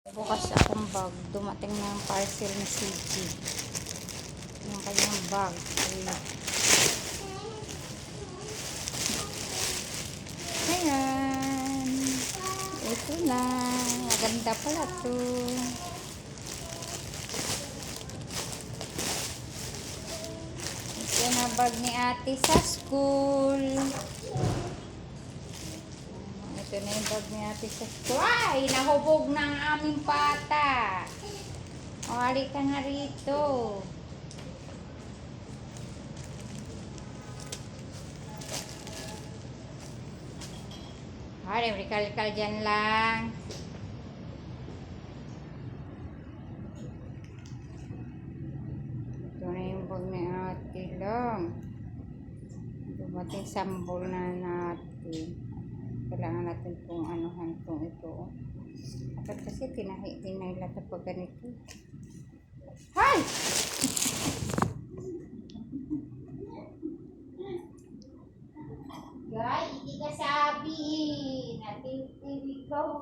Bukas akong bag. Dumating na ang parcel ni CG. Yung kanyang bag. Ayan. Ito na. Maganda pala to. Ito na bag ni ate sa school. Ito na yung bag ni ate sa school. Ay! Nahubog na ang aming pata. O, halika nga rito. Ay, rikal-kal dyan lang. Ito na yung bag ni ate lang. Dumating sambol na natin. Kailangan natin kung anuhan kung ito. At kasi tinahilata pa ganito. Hay! Guys, hindi ka sabi. Natitiri ka.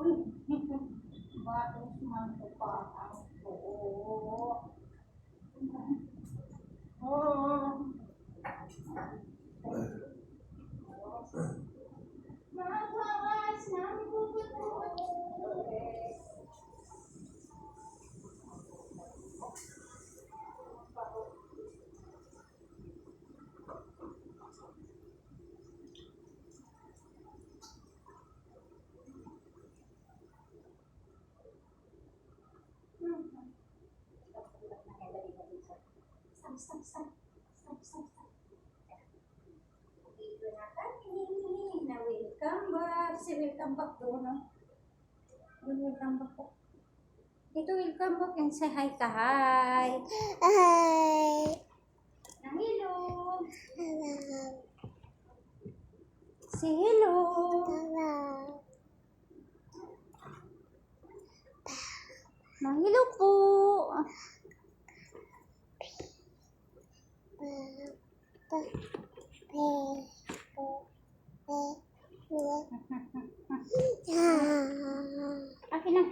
Bakit man ito pa ang buo? Magawas ng bubuto. Stop. Dito na kami na welcome back. Si welcome back doon. Welcome back po. Ito welcome back yung say hi ka. Hi. Hi. Hello. Hello. Say hello. Hello. Hello po. Akin na.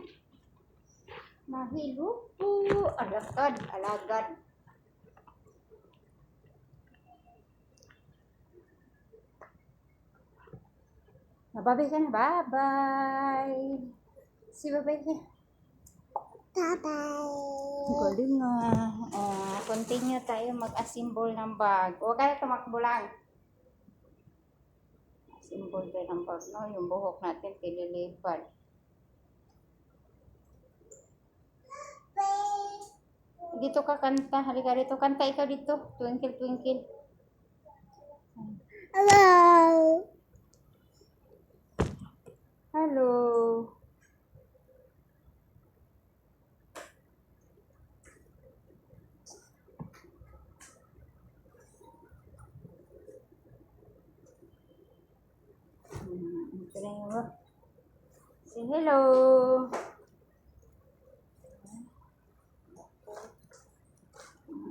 Mahilo po. Alagad. Babay ka na. Bye-bye. Si babay ka. Bye-bye. Galing nga. Continue tayo mag-assemble ng bag. Huwag ka na tumakbo lang. Assemble tayo ng bag, no? Yung buhok natin, pililipad. Dito ka kanta. Halika dito. Kanta ikaw dito. Twinkle, twinkle. Hello. Hello. Ito na yung say hello.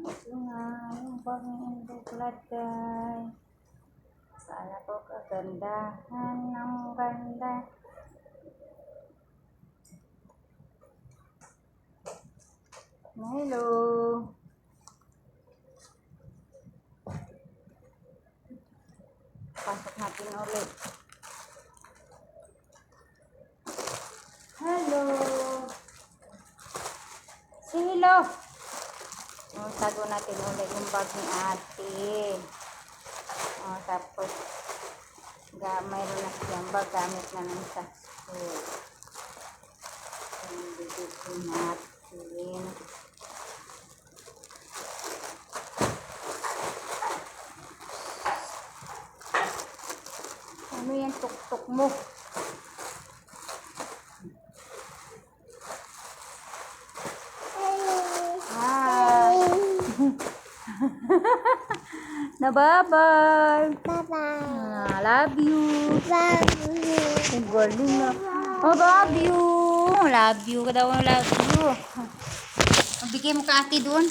Ito nga yung panging buklat guys. Kala ko kagandahan ng ganda. Hello. Pasok natin ulit. Hello. Say hello. Tago natin ulit yung bag ni ate. Tapos mayroon na siyang bag gamit na lang sa school. Dito natin. Ano yan tuk-tuk mo? Na bye-bye. Bye-bye. Love you. Love you. Galing na. Oh, love you. Love you ka daw. Love you. Bigay mo ka ate doon.